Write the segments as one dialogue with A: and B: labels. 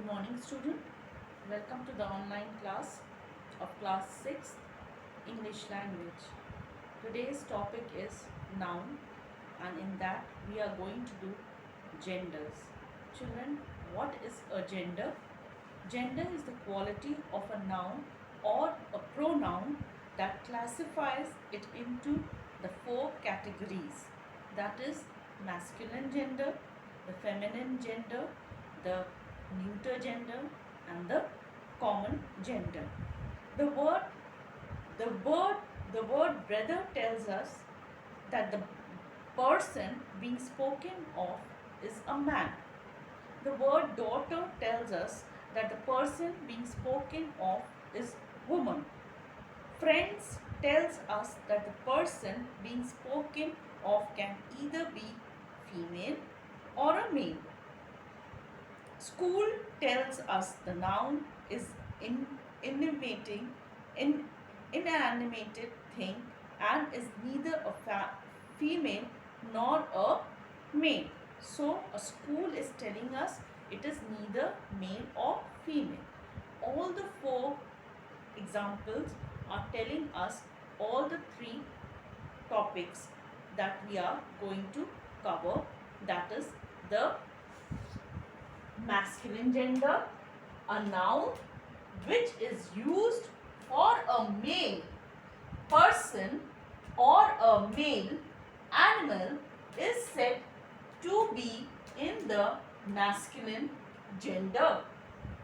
A: Good morning, student. Welcome to the online class of class 6 English language. Today's topic is noun, and in that we are going to do genders. Children, what is a gender? Gender is the quality of a noun or a pronoun that classifies it into the four categories, that is masculine gender, the feminine gender, the neuter gender, and the common gender. The word the word the word brother tells us that the person being spoken of is a man. The word daughter tells us that the person being spoken of is woman. Friends tells us that the person being spoken of can either be female or a male. School tells us the noun is innovating, in, inanimated thing and is neither a female nor a male. So a school is telling us it is neither male or female. All the four examples are telling us all the three topics that we are going to cover, that is the masculine gender, a noun which is used for a male person or a male animal is said to be in the masculine gender.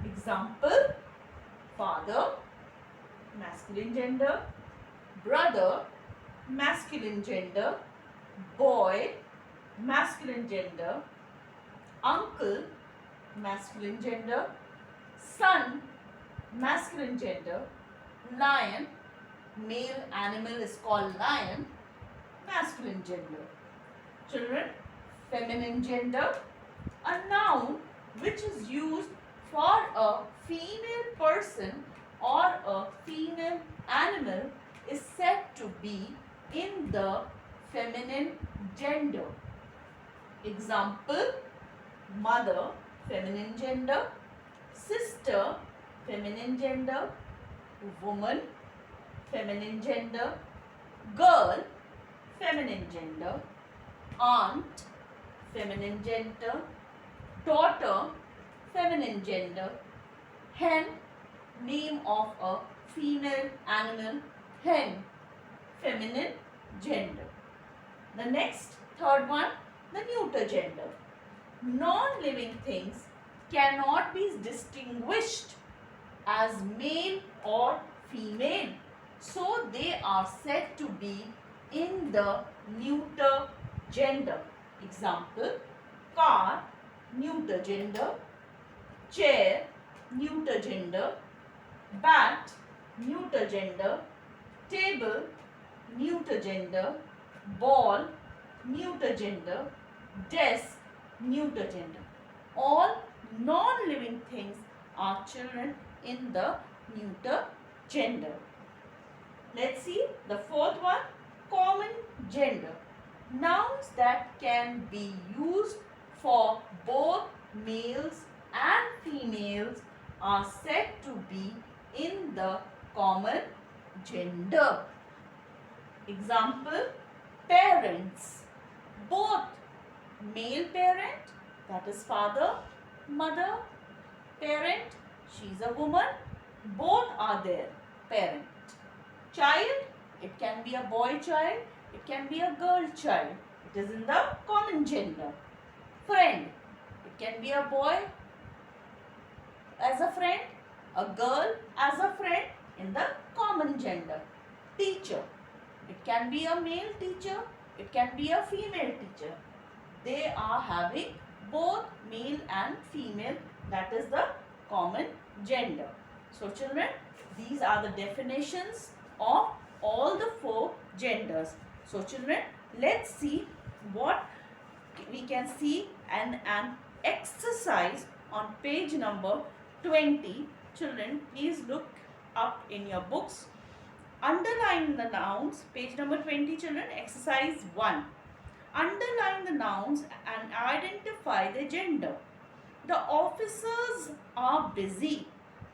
A: Example: father, masculine gender; brother, masculine gender; boy, masculine gender; uncle, masculine gender; son, masculine gender; lion, male animal is called lion, masculine gender. Children, feminine gender, a noun which is used for a female person or a female animal is said to be in the feminine gender. Example: mother, feminine gender; sister, feminine gender; woman, feminine gender; girl, feminine gender; aunt, feminine gender; daughter, feminine gender; hen, name of a female animal, hen, feminine gender. The next, third one, the neuter gender. Non-living things cannot be distinguished as male or female, so they are said to be in the neuter gender. Example: car, neuter gender; chair, neuter gender; bat, neuter gender; table, neuter gender; ball, neuter gender; desk, neuter gender. All non-living things are children in the neuter gender. Let's see the fourth one, common gender. Nouns that can be used for both males and females are said to be in the common gender. Example: parents, both male parent, that is father, mother; parent, she is a woman, both are there, parent. Child, it can be a boy child, it can be a girl child, it is in the common gender. Friend, it can be a boy as a friend, a girl as a friend, in the common gender. Teacher, it can be a male teacher, it can be a female teacher. They are having both male and female, that is the common gender. So children, these are the definitions of all the four genders. So children, let's see what we can see an exercise on page number 20. Children, please look up in your books. Underline the nouns, page number 20, children, exercise 1. Underline the nouns and identify the gender. The officers are busy.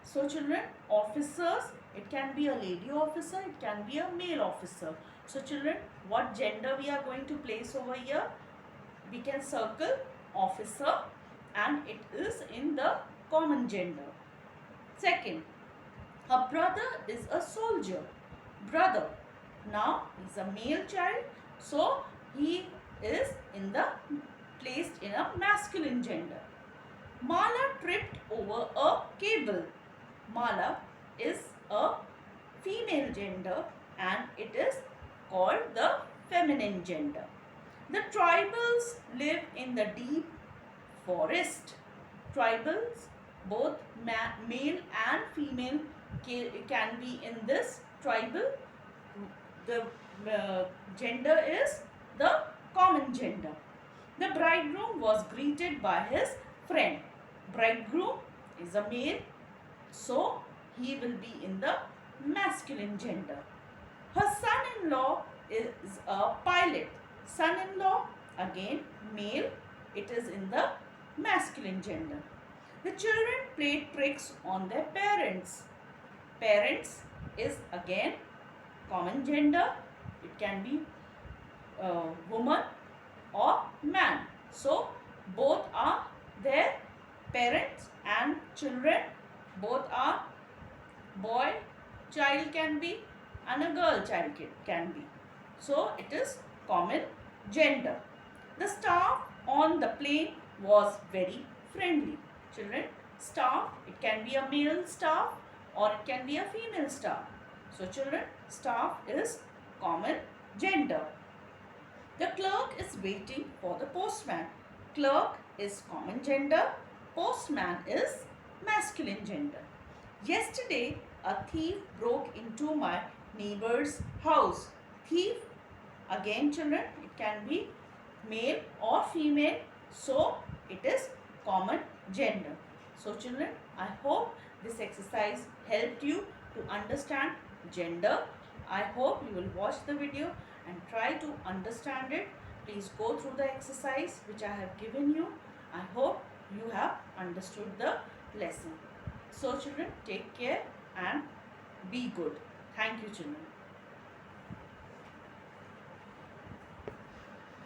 A: So children, officers, it can be a lady officer, it can be a male officer. So children, what gender we are going to place over here? We can circle officer, and it is in the common gender. Second, her brother is a soldier. Brother. Now he's a male child, so he is in the placed in a masculine gender. Mala tripped over a cable. Mala is a female gender and it is called the feminine gender. The tribals live in the deep forest. Tribals, both male and female can be in this tribal. The gender is the common gender. The bridegroom was greeted by his friend. Bridegroom is a male, so he will be in the masculine gender. Her son-in-law is a pilot. Son-in-law, again male, it is in the masculine gender. The children played tricks on their parents. Parents is again common gender. It can be woman or man. So both are their parents and children. Both are boy child can be and a girl child can be. So it is common gender. The staff on the plane was very friendly. Children, staff, it can be a male staff or it can be a female staff. So children, staff is common gender. The clerk is waiting for the postman. Clerk is common gender. Postman is masculine gender. Yesterday, a thief broke into my neighbor's house. Thief, again children, it can be male or female. So, it is common gender. So, children, I hope this exercise helped you to understand gender. I hope you will watch the video and try to understand it. Please go through the exercise which I have given you. I hope you have understood the lesson. So children, take care and be good. Thank you children.